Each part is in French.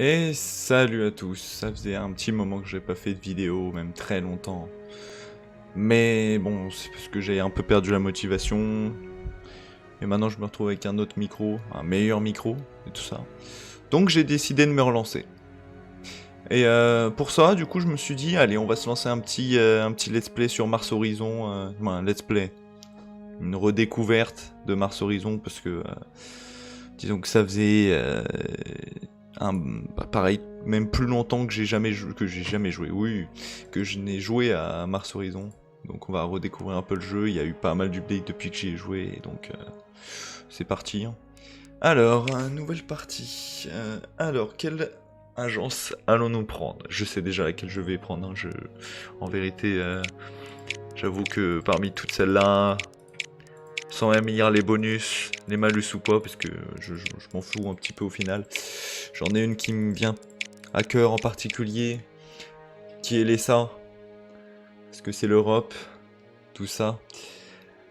Et salut à tous, ça faisait un petit moment que j'ai pas fait de vidéo, même très longtemps. Mais bon, c'est parce que j'ai un peu perdu la motivation. Et maintenant je me retrouve avec un autre micro, un meilleur micro, et tout ça. Donc j'ai décidé de me relancer. Et pour ça, du coup, je me suis dit, allez, on va se lancer un petit let's play sur Mars Horizon. Un let's play. Une redécouverte de Mars Horizon, parce que... disons que ça faisait... pareil, même plus longtemps que j'ai jamais joué, oui, que je n'ai joué à Mars Horizon. Donc on va redécouvrir un peu le jeu, il y a eu pas mal d'updates depuis que j'y ai joué, et donc c'est parti. Alors, nouvelle partie. Alors, quelle agence allons-nous prendre? Je sais déjà laquelle je vais prendre, hein. En vérité, j'avoue que parmi toutes celles-là, sans même lire les bonus, les malus ou quoi, parce que je m'en fous un petit peu au final. J'en ai une qui me vient à cœur en particulier, qui est l'ESA, parce que c'est l'Europe, tout ça.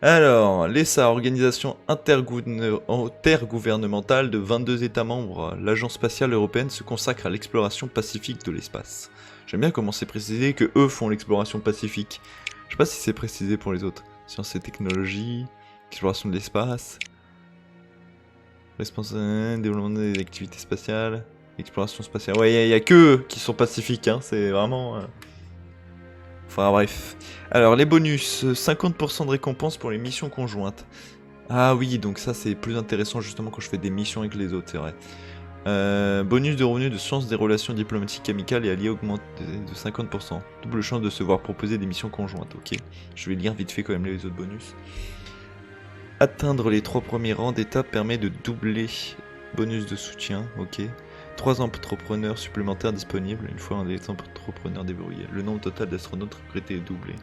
Alors, l'ESA, organisation intergouvernementale de 22 États membres, l'agence spatiale européenne se consacre à l'exploration pacifique de l'espace. J'aime bien comment c'est précisé que eux font l'exploration pacifique. Je sais pas si c'est précisé pour les autres. Sciences et technologies, exploration de l'espace, responsable développement des activités spatiales, exploration spatiale. Ouais, y a que eux qui sont pacifiques, hein, c'est vraiment... Enfin bref. Alors les bonus, 50% de récompense pour les missions conjointes. Ah oui, donc ça c'est plus intéressant justement quand je fais des missions avec les autres, c'est vrai. Bonus de revenus de sciences des relations diplomatiques amicales et alliées augmenté de 50%. Double chance de se voir proposer des missions conjointes, ok. Je vais lire vite fait quand même les autres bonus. Atteindre les 3 premiers rangs d'étape permet de doubler bonus de soutien, ok. 3 entrepreneurs supplémentaires disponibles une fois un des entrepreneurs déverrouillé. Le nombre total d'astronautes recrutés est doublé.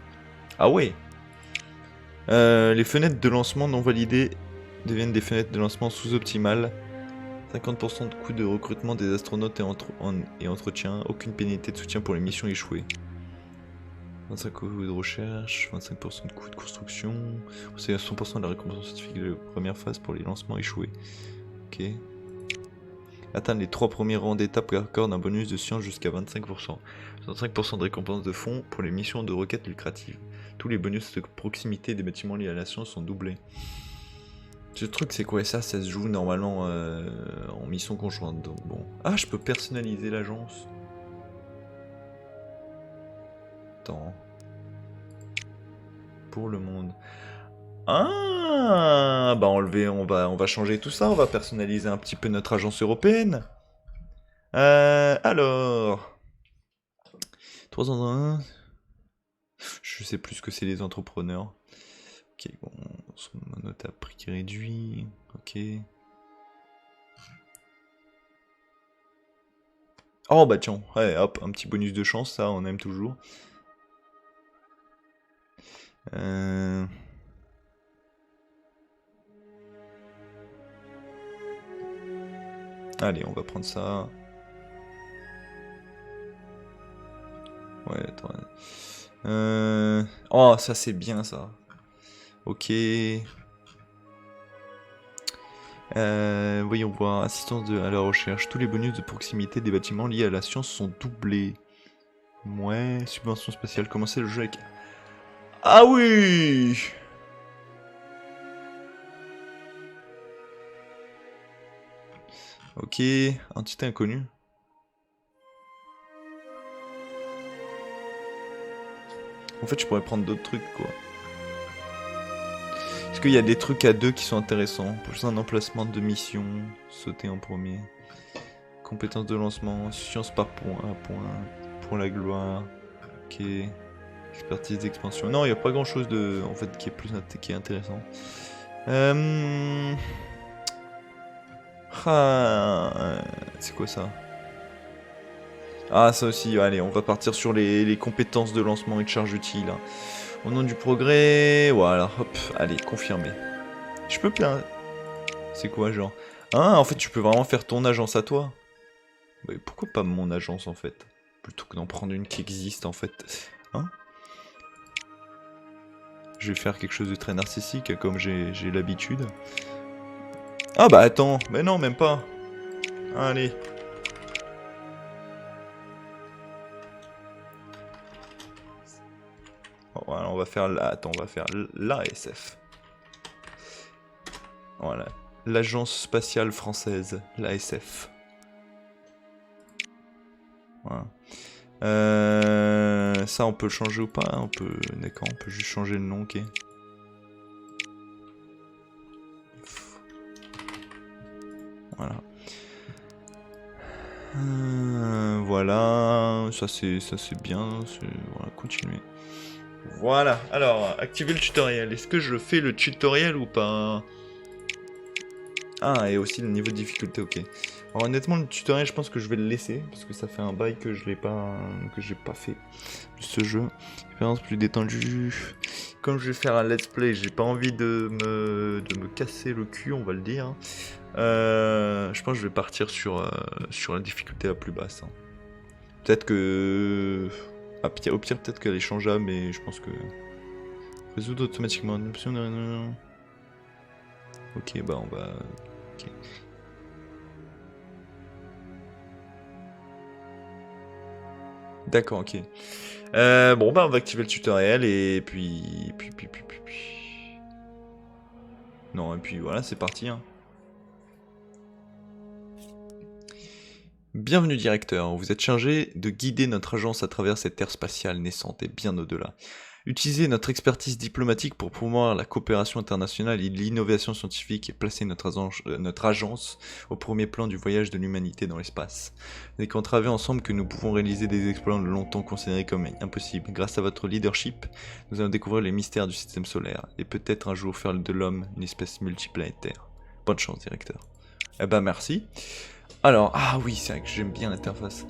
Ah ouais. Les fenêtres de lancement non validées deviennent des fenêtres de lancement sous-optimales. 50% de coût de recrutement des astronautes et entretien. Aucune pénalité de soutien pour les missions échouées. 25 coûts de recherche, 25% de coûts de construction. C'est 100% de la récompense scientifique de la première phase pour les lancements échoués. Ok. Atteindre les 3 premiers rangs d'étape accorde un bonus de science jusqu'à 25%. 65% de récompense de fonds pour les missions de requête lucratives. Tous les bonus de proximité des bâtiments liés à la science sont doublés. Ce truc c'est quoi ça? Ça se joue normalement en mission conjointe, donc bon. Ah, je peux personnaliser l'agence. Attends. Pour le monde. Ah, bah on va changer tout ça, on va personnaliser un petit peu notre agence européenne. Alors... 3 ans dans 1. Je sais plus ce que c'est les entrepreneurs. Ok, bon, son note à prix qui réduit. Ok. Oh bah tiens, ouais, hop, un petit bonus de chance, ça on aime toujours. Allez, on va prendre ça. Ouais, attends. Oh, ça c'est bien ça. Ok. Voyons voir. Assistance à la recherche. Tous les bonus de proximité des bâtiments liés à la science sont doublés. Ouais. Subvention spatiale. Commencer le jeu avec... Ah oui! Ok. Entité inconnue. En fait, je pourrais prendre d'autres trucs, quoi. Est-ce qu'il y a des trucs à deux qui sont intéressants? Plus un emplacement de mission. Sauter en premier. Compétence de lancement. Science par point. Pour la gloire. Ok. Expertise d'expansion. Non, il n'y a pas grand chose de, en fait, qui est intéressant. C'est quoi ça? Ah, ça aussi, allez, on va partir sur les compétences de lancement et de charge utile. Au nom du progrès, voilà, hop, allez, confirmé. Je peux plein. C'est quoi, genre? Ah, en fait, tu peux vraiment faire ton agence à toi. Bah, pourquoi pas mon agence, en fait? Plutôt que d'en prendre une qui existe, en fait. Hein? Je vais faire quelque chose de très narcissique, comme j'ai l'habitude. Ah bah attends, mais non, même pas. Allez. Voilà, on va faire la... Attends, on va faire l'ASF. Voilà. L'Agence Spatiale Française, l'ASF. Voilà. Ça, on peut le changer ou pas? On peut... D'accord, on peut juste changer le nom, ok. Voilà. Voilà, ça c'est bien, voilà, continuer. Voilà, alors, activer le tutoriel. Est-ce que je fais le tutoriel ou pas? Ah, et aussi le niveau de difficulté, ok. Alors honnêtement, le tutoriel, je pense que je vais le laisser, parce que ça fait un bail que je l'ai pas, que j'ai pas fait ce jeu. Expérience plus détendue. Comme je vais faire un let's play, j'ai pas envie de me casser le cul, on va le dire. Je pense que je vais partir sur la difficulté la plus basse. Hein. Peut-être que... Ah, au pire, peut-être qu'elle est changeable, mais je pense que... Résoudre automatiquement une option de... Ok, bah on va... Ok. D'accord, ok. Bon, bah on va activer le tutoriel et puis... Non, et puis voilà, c'est parti. Hein. Bienvenue directeur, vous êtes chargé de guider notre agence à travers cette terre spatiale naissante et bien au-delà. Utilisez notre expertise diplomatique pour promouvoir la coopération internationale et l'innovation scientifique et placer notre agence au premier plan du voyage de l'humanité dans l'espace. C'est qu'en travaillant ensemble que nous pouvons réaliser des exploits longtemps considérés comme impossibles. Grâce à votre leadership, nous allons découvrir les mystères du système solaire et peut-être un jour faire de l'homme une espèce multiplanétaire. Bonne chance directeur. Eh ben merci. Alors, ah oui, c'est vrai que j'aime bien l'interface.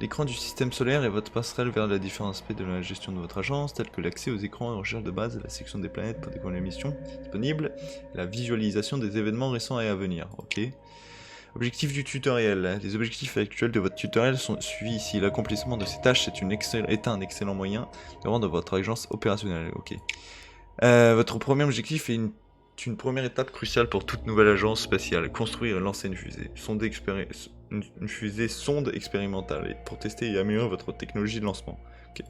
L'écran du système solaire est votre passerelle vers les différents aspects de la gestion de votre agence, tels que l'accès aux écrans et recherche de base, la section des planètes pour découvrir les missions disponibles, et la visualisation des événements récents et à venir. Ok. Objectif du tutoriel. Les objectifs actuels de votre tutoriel sont suivis ici. L'accomplissement de ces tâches est un excellent moyen de rendre votre agence opérationnelle. Ok. Votre premier objectif est une première étape cruciale pour toute nouvelle agence spatiale. Construire et lancer une fusée. Une fusée sonde expérimentale et pour tester et améliorer votre technologie de lancement. Ok.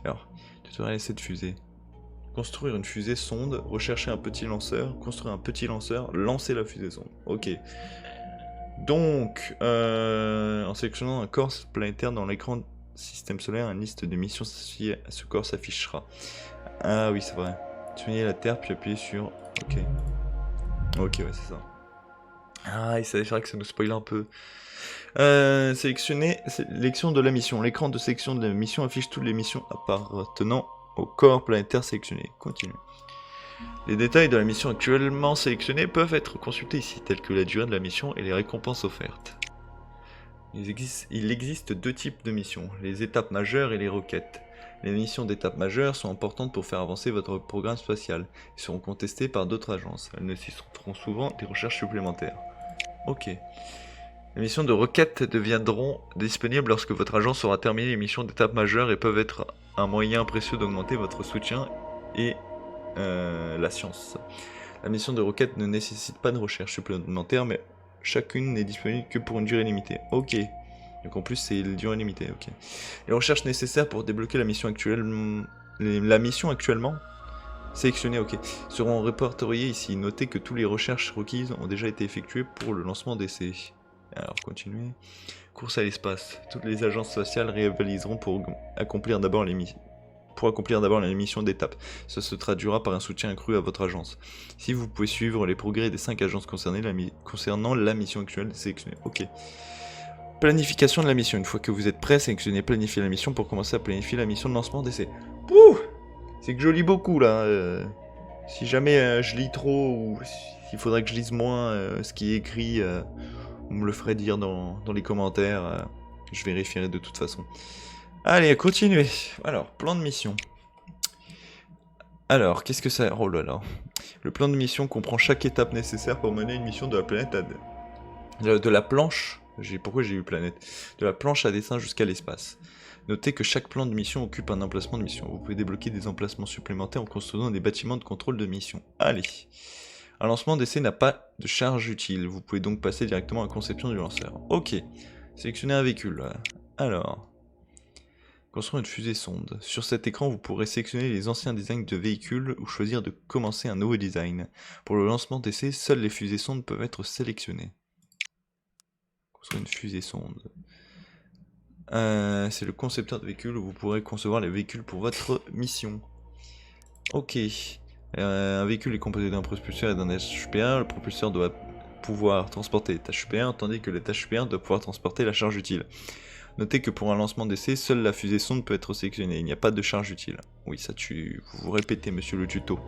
Alors, tutoriel essai de fusée. Construire une fusée sonde, rechercher un petit lanceur, construire un petit lanceur, lancer la fusée sonde. Ok. Donc, en sélectionnant un corps planétaire dans l'écran système solaire, une liste de missions associées à ce corps s'affichera. Ah oui, c'est vrai. Soigner la Terre puis appuyer sur... Ok. Ok, ouais, c'est ça. Ah, et c'est vrai que ça nous spoil un peu. Sélection de la mission. L'écran de sélection de la mission affiche toutes les missions appartenant au corps planétaire sélectionné. Continue. Les détails de la mission actuellement sélectionnée peuvent être consultés ici, tels que la durée de la mission et les récompenses offertes. Il existe deux types de missions, les étapes majeures et les requêtes. Les missions d'étapes majeures sont importantes pour faire avancer votre programme spatial et seront contestées par d'autres agences. Elles nécessiteront souvent des recherches supplémentaires. Ok. Les missions de requête deviendront disponibles lorsque votre agence aura terminé les missions d'étapes majeures et peuvent être un moyen précieux d'augmenter votre soutien et la science. La mission de requête ne nécessite pas de recherche supplémentaire, mais chacune n'est disponible que pour une durée limitée. Ok. Donc en plus c'est une durée limitée, ok. Les recherches nécessaires pour débloquer la mission actuellement sélectionnées, ok, seront répertoriées ici. Notez que toutes les recherches requises ont déjà été effectuées pour le lancement d'essai. Alors continuez. Course à l'espace. Toutes les agences spatiales réaliseront pour accomplir d'abord les missions d'étape. Ça se traduira par un soutien accru à votre agence. Si vous pouvez suivre les progrès des 5 agences concernées concernant la mission actuelle sélectionnée. Ok. Planification de la mission. Une fois que vous êtes prêt, sélectionnez planifier la mission pour commencer à planifier la mission de lancement d'essai. Pouh! C'est que je lis beaucoup là. Si jamais je lis trop ou s'il faudrait que je lise moins ce qui est écrit, vous me le ferez dire dans les commentaires. Je vérifierai de toute façon. Allez, continuez. Alors, plan de mission. Alors, qu'est-ce que ça... Oh là là. Le plan de mission comprend chaque étape nécessaire pour mener une mission de la planète de la planche... Pourquoi j'ai eu planète? De la planche à dessin jusqu'à l'espace. Notez que chaque plan de mission occupe un emplacement de mission. Vous pouvez débloquer des emplacements supplémentaires en construisant des bâtiments de contrôle de mission. Allez. Un lancement d'essai n'a pas de charge utile. Vous pouvez donc passer directement à la conception du lanceur. Ok. Sélectionnez un véhicule. Alors. Construire une fusée sonde. Sur cet écran, vous pourrez sélectionner les anciens designs de véhicules ou choisir de commencer un nouveau design. Pour le lancement d'essai, seules les fusées sondes peuvent être sélectionnées. Construire une fusée sonde. C'est le concepteur de véhicules où vous pourrez concevoir les véhicules pour votre mission. Ok. Un véhicule est composé d'un propulseur et d'un HPA. Le propulseur doit pouvoir transporter les tâches HPA, tandis que les tâches HPA doivent pouvoir transporter la charge utile. Notez que pour un lancement d'essai, seule la fusée sonde peut être sélectionnée. Il n'y a pas de charge utile. Oui, ça vous répétez, monsieur le tuto.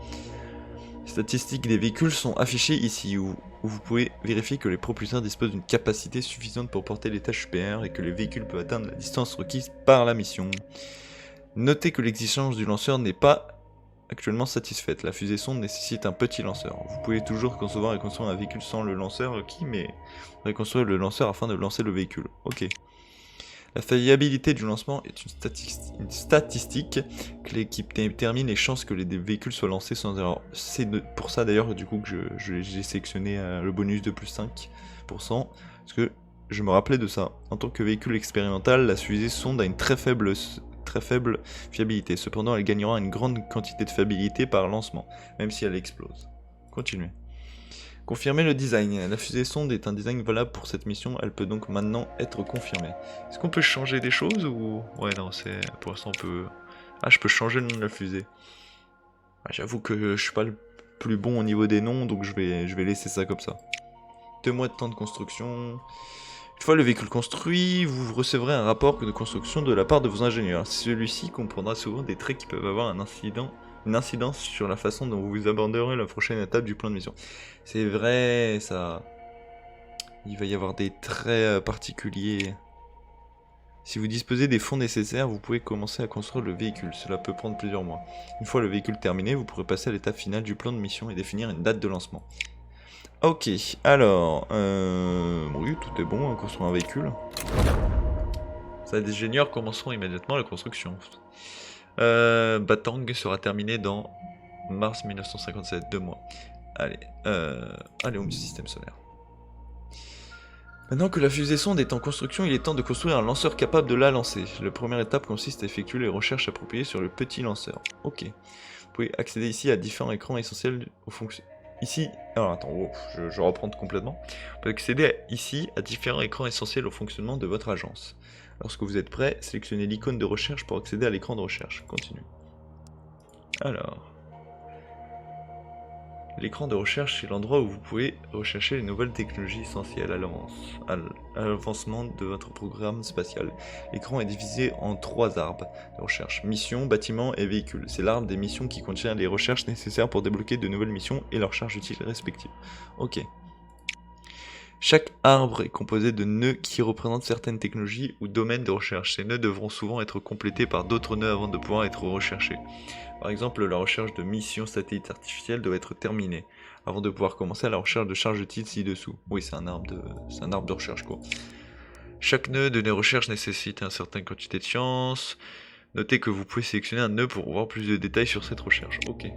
Les statistiques des véhicules sont affichées ici, où vous pouvez vérifier que les propulseurs disposent d'une capacité suffisante pour porter les tâches UPR et que les véhicules peuvent atteindre la distance requise par la mission. Notez que l'exigence du lanceur n'est pas actuellement satisfaite. La fusée sonde nécessite un petit lanceur. Vous pouvez toujours concevoir et construire un véhicule sans le lanceur requis, mais vous devez construire le lanceur afin de lancer le véhicule. Ok. La faillibilité du lancement est une statistique que l'équipe détermine les chances que les véhicules soient lancés sans erreur. C'est pour ça d'ailleurs du coup que j'ai sélectionné le bonus de plus 5%, parce que je me rappelais de ça. En tant que véhicule expérimental, la fusée sonde a une très faible fiabilité. Cependant, elle gagnera une grande quantité de fiabilité par lancement, même si elle explose. Continuez. Confirmer le design. La fusée sonde est un design valable pour cette mission, elle peut donc maintenant être confirmée. Est-ce qu'on peut changer des choses ou... Ouais non, c'est... Pour l'instant on peut... Ah, je peux changer le nom de la fusée. Ah, j'avoue que je suis pas le plus bon au niveau des noms, donc je vais laisser ça comme ça. 2 mois de temps de construction... Une fois le véhicule construit, vous recevrez un rapport de construction de la part de vos ingénieurs. Celui-ci comprendra souvent des traits qui peuvent avoir une incidence sur la façon dont vous aborderez la prochaine étape du plan de mission. C'est vrai, ça... Il va y avoir des traits particuliers. Si vous disposez des fonds nécessaires, vous pouvez commencer à construire le véhicule. Cela peut prendre plusieurs mois. Une fois le véhicule terminé, vous pourrez passer à l'étape finale du plan de mission et définir une date de lancement. Ok, alors... Oui, tout est bon, construire un véhicule. Ça, les ingénieurs commenceront immédiatement la construction. Batang sera terminé dans mars 1957, 2 mois. Allez, allez au système solaire. Maintenant que la fusée sonde est en construction, il est temps de construire un lanceur capable de la lancer. La première étape consiste à effectuer les recherches appropriées sur le petit lanceur. Ok. Vous pouvez accéder ici à différents écrans essentiels aux fonctions. Ici, alors attends, oh, je reprends complètement. Vous pouvez accéder ici à différents écrans essentiels au fonctionnement de votre agence. Lorsque vous êtes prêt, sélectionnez l'icône de recherche pour accéder à l'écran de recherche. Continue. Alors... L'écran de recherche est l'endroit où vous pouvez rechercher les nouvelles technologies essentielles à l'avancement de votre programme spatial. L'écran est divisé en 3 arbres de recherche: mission, bâtiment et véhicule. C'est l'arbre des missions qui contient les recherches nécessaires pour débloquer de nouvelles missions et leurs charges utiles respectives. Ok. Chaque arbre est composé de nœuds qui représentent certaines technologies ou domaines de recherche. Ces nœuds devront souvent être complétés par d'autres nœuds avant de pouvoir être recherchés. Par exemple, la recherche de mission satellite artificielle doit être terminée avant de pouvoir commencer à la recherche de charges utiles ci-dessous. Oui, c'est un arbre de recherche quoi. Chaque nœud de recherche nécessite une certaine quantité de science. Notez que vous pouvez sélectionner un nœud pour voir plus de détails sur cette recherche. Ok.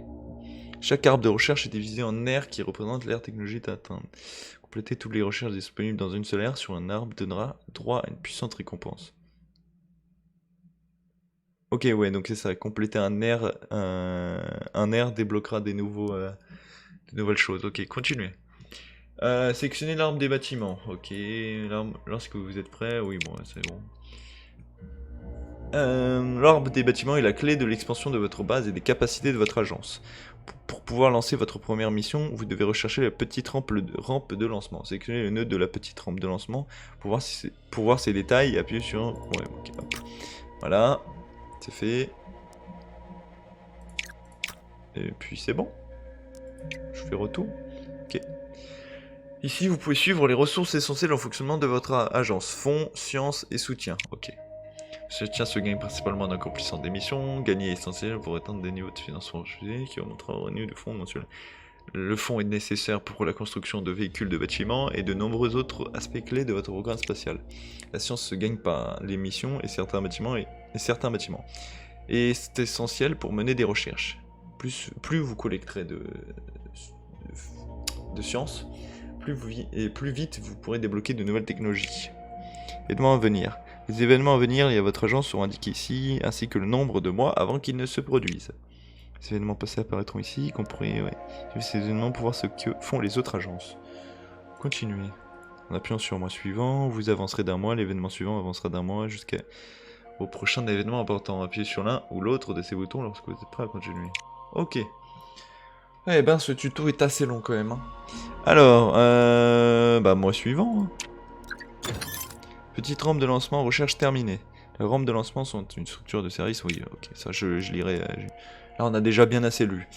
Chaque arbre de recherche est divisé en aires qui représentent l'aire technologique à atteindre. Compléter toutes les recherches disponibles dans une seule aire sur un arbre donnera droit à une puissante récompense. Ok, ouais, donc c'est ça. Compléter un air débloquera des nouvelles choses. Ok, continuez. Sélectionnez l'arbre des bâtiments. Ok, lorsque vous êtes prêt, oui, bon, c'est bon. L'arbre des bâtiments est la clé de l'expansion de votre base et des capacités de votre agence. Pour pouvoir lancer votre première mission, vous devez rechercher la petite rampe de lancement. Sélectionnez le nœud de la petite rampe de lancement pour voir ses détails et appuyez sur... Ouais, ok, hop. Voilà, c'est fait. Et puis c'est bon. Je fais retour. Ok. Ici, vous pouvez suivre les ressources essentielles au fonctionnement de votre agence. Fonds, sciences et soutien. Ok. Ce soutien se gagne principalement en accomplissant des missions. Gagner est essentiel pour atteindre des niveaux de financement refusés qui augmentera au revenu de fonds mensuels. Le fonds est nécessaire pour la construction de véhicules de bâtiments et de nombreux autres aspects clés de votre programme spatial. La science se gagne par les missions et certains bâtiments. Et c'est essentiel pour mener des recherches. Plus vous collecterez de science, plus vite vous pourrez débloquer de nouvelles technologies. Aide-moi à venir. Les événements à venir et à votre agence seront indiqués ici, ainsi que le nombre de mois avant qu'ils ne se produisent. Les événements passés apparaîtront ici, qu'on pourrait suivre ces événements pour voir ce que font les autres agences. Continuez. En appuyant sur mois suivant, vous avancerez d'un mois, l'événement suivant avancera d'un mois jusqu'au prochain événement important. Appuyez sur l'un ou l'autre de ces boutons lorsque vous êtes prêt à continuer. Ok. Eh ben, ce tuto est assez long quand même. Hein. Alors, mois suivant. Hein. Petite rampe de lancement, recherche terminée. Les rampes de lancement sont une structure de service, oui, ok, ça je lirai. Là, on a déjà bien assez lu.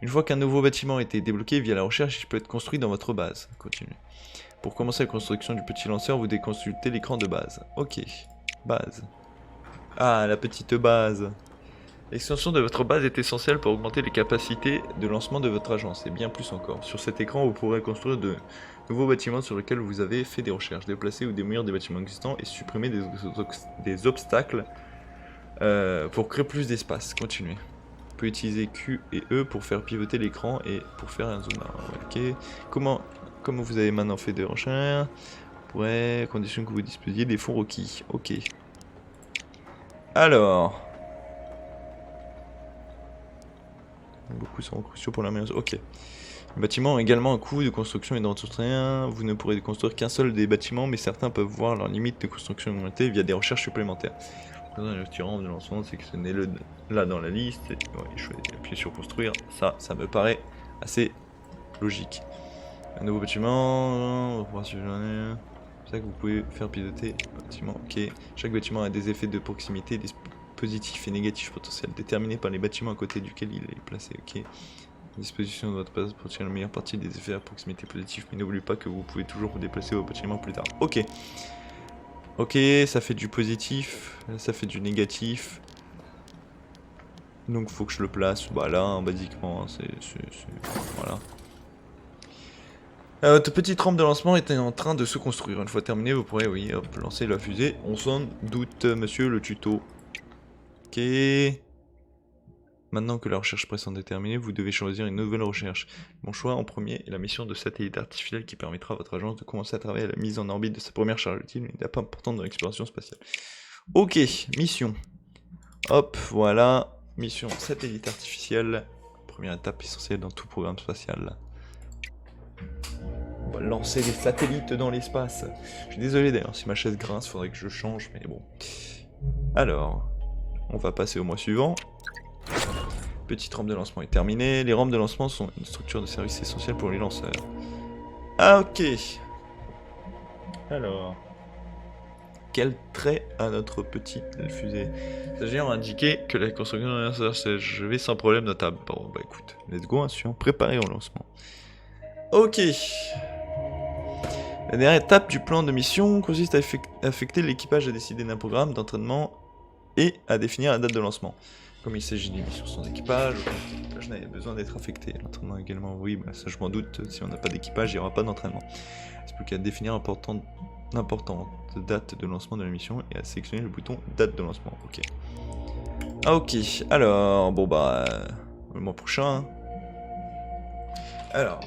Une fois qu'un nouveau bâtiment a été débloqué via la recherche, il peut être construit dans votre base. Continuez. Pour commencer la construction du petit lanceur, vous déconsultez l'écran de base. Ok, base. Ah, la petite base. L'extension de votre base est essentielle pour augmenter les capacités de lancement de votre agence, et bien plus encore. Sur cet écran, vous pourrez construire de nouveaux bâtiments sur lesquels vous avez fait des recherches, déplacer ou démolir des bâtiments existants et supprimer des obstacles pour créer plus d'espace. Continuez. Vous pouvez utiliser Q et E pour faire pivoter l'écran et pour faire un zoom out. Ok. Comme vous avez maintenant fait des recherches, vous pourrez, à condition que vous disposiez des fonds requis. Ok. Alors... Beaucoup sont cruciaux pour la meilleure. Ok. Le bâtiment a également un coût de construction et d'entretien. Vous ne pourrez construire qu'un seul des bâtiments, mais certains peuvent voir leurs limites de construction augmentées via des recherches supplémentaires. Le tirant de lancement, sélectionnez-le là dans la liste. Et ouais, appuyez sur construire. Ça me paraît assez logique. Un nouveau bâtiment. C'est ça que vous pouvez faire piloter le bâtiment. Ok. Chaque bâtiment a des effets de proximité, des positifs et négatifs potentiels déterminés par les bâtiments à côté duquel il est placé. Ok. Disposition de votre base pour tirer la meilleure partie des effets à proximité positifs, mais n'oubliez pas que vous pouvez toujours vous déplacer au bâtiment plus tard. Ok. Ok, ça fait du positif, ça fait du négatif. Donc faut que je le place, bah là, hein, basiquement, hein, voilà. Votre petite rampe de lancement est en train de se construire. Une fois terminé, vous pourrez, oui, hop, lancer la fusée. On s'en doute, monsieur le tuto. Ok. Maintenant que la recherche précédente est terminée, vous devez choisir une nouvelle recherche. Mon choix en premier est la mission de satellite artificiel qui permettra à votre agence de commencer à travailler à la mise en orbite de sa première charge utile, une étape importante dans l'exploration spatiale. Ok, mission. Hop, voilà. Mission satellite artificiel. Première étape essentielle dans tout programme spatial. On va lancer des satellites dans l'espace. Je suis désolé d'ailleurs si ma chaise grince, faudrait que je change, mais bon. Alors, on va passer au mois suivant. Petite rampe de lancement est terminée. Les rampes de lancement sont une structure de service essentielle pour les lanceurs. Ah ok. Alors, quel trait à notre petite fusée? L'ingénieur a indiqué que la construction d'un lanceur s'est achevée sans problème notable. Bon bah écoute, let's go, hein, préparé au lancement. Ok. La dernière étape du plan de mission consiste à affecter l'équipage à décider d'un programme d'entraînement et à définir la date de lancement. Comme il s'agit d'une mission sans équipage, l'équipage n'a besoin d'être affecté. L'entraînement également, oui, bah ça je m'en doute, si on n'a pas d'équipage, il n'y aura pas d'entraînement. C'est plus qu'à définir l'importante date de lancement de la mission et à sélectionner le bouton date de lancement. Ok. Ah ok, alors, bon bah, le mois prochain. Alors,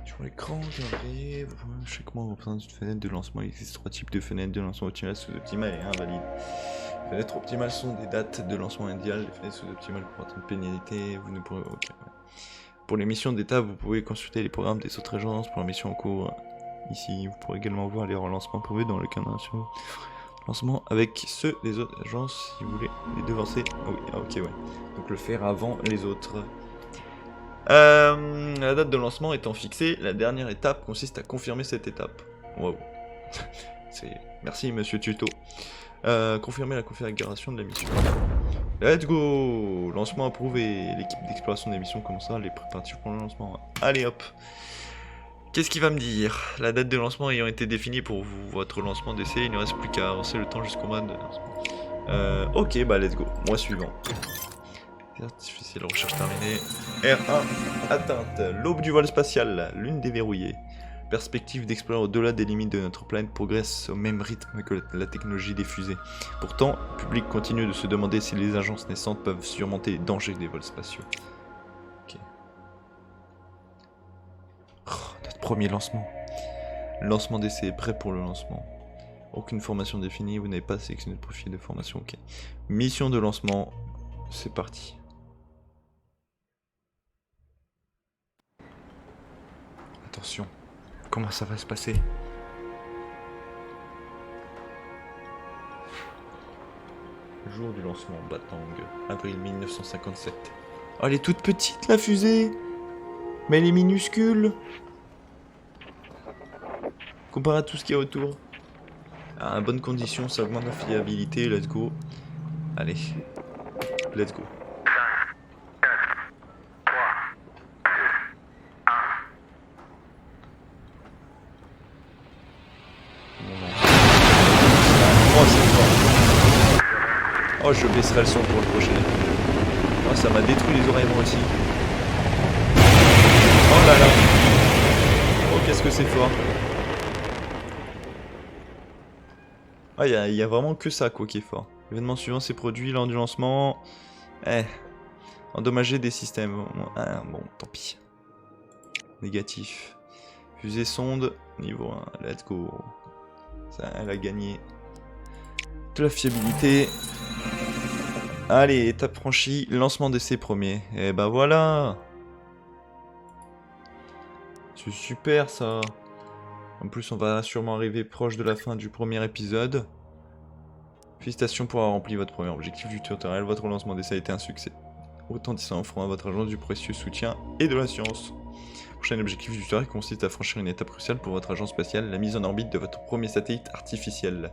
sur l'écran, calendrier, chaque mois représente une fenêtre de lancement. Il existe 3 types de fenêtres de lancement optimales, sous-optimales et invalides. Les fenêtres optimales sont des dates de lancement idéales, les fenêtres sous-optimales comportent une pénalité, vous ne pourrez... Ok. Pour les missions d'étape, vous pouvez consulter les programmes des autres agences pour la mission en cours. Ici, vous pourrez également voir les relancements prévus dans le cadre d'un lancement avec ceux des autres agences si vous voulez les devancer. Ah oui, ah, ok, ouais. Donc le faire avant les autres. La date de lancement étant fixée, la dernière étape consiste à confirmer cette étape. Wow. Merci monsieur tuto. Confirmer la configuration de la mission. Let's go. Lancement approuvé. L'équipe d'exploration des missions commencera les préparatifs pour le lancement. Allez hop. Qu'est-ce qu'il va me dire? La date de lancement ayant été définie pour votre lancement d'essai, il ne reste plus qu'à avancer le temps jusqu'au mois de lancement. Ok, bah let's go. Mois suivant. Artificielle, recherche terminée. R1 atteinte. L'aube du vol spatial, lune déverrouillée. Perspective d'explorer au-delà des limites de notre planète progresse au même rythme que la technologie des fusées. Pourtant, le public continue de se demander si les agences naissantes peuvent surmonter les dangers des vols spatiaux. Ok. Oh, notre premier lancement. Le lancement d'essai est prêt pour le lancement. Aucune formation définie, vous n'avez pas sélectionné de profil de formation, ok. Mission de lancement, c'est parti. Attention, comment ça va se passer? Jour du lancement, Batang, avril 1957. Oh, elle est toute petite la fusée! Mais elle est minuscule! Comparé à tout ce qu'il y a autour. Ah, bonne condition, ça augmente la fiabilité, let's go. Allez, let's go. Oh, c'est fort. Oh, je baisserai le son pour le prochain. Oh, ça m'a détruit les oreilles moi aussi. Oh là là. Oh, qu'est-ce que c'est fort. Ah, il y a vraiment que ça quoi qui est fort. L'événement suivant s'est produit lors du lancement. Endommager des systèmes. Ah, bon, tant pis. Négatif. Fusée sonde, niveau 1, let's go. Ça, elle a gagné de la fiabilité. Allez, étape franchie, lancement d'essai premier. Et bah voilà. C'est super ça. En plus, on va sûrement arriver proche de la fin du premier épisode. Félicitations pour avoir rempli votre premier objectif du tutoriel. Votre lancement d'essai a été un succès. Retentissant offrant à votre agence du précieux soutien et de la science. Prochain objectif du tutoriel consiste à franchir une étape cruciale pour votre agence spatiale, la mise en orbite de votre premier satellite artificiel.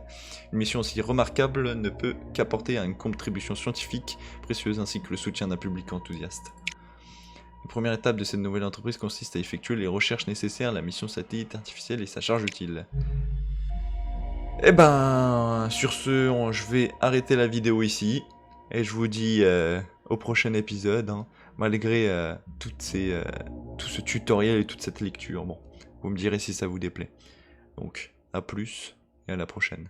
Une mission aussi remarquable ne peut qu'apporter une contribution scientifique précieuse ainsi que le soutien d'un public enthousiaste. La première étape de cette nouvelle entreprise consiste à effectuer les recherches nécessaires à la mission satellite artificielle et sa charge utile. Et ben, sur ce, je vais arrêter la vidéo ici. Et je vous dis au prochain épisode, hein, malgré tout ce tutoriel et toute cette lecture. Bon, vous me direz si ça vous déplaît. Donc, à plus et à la prochaine.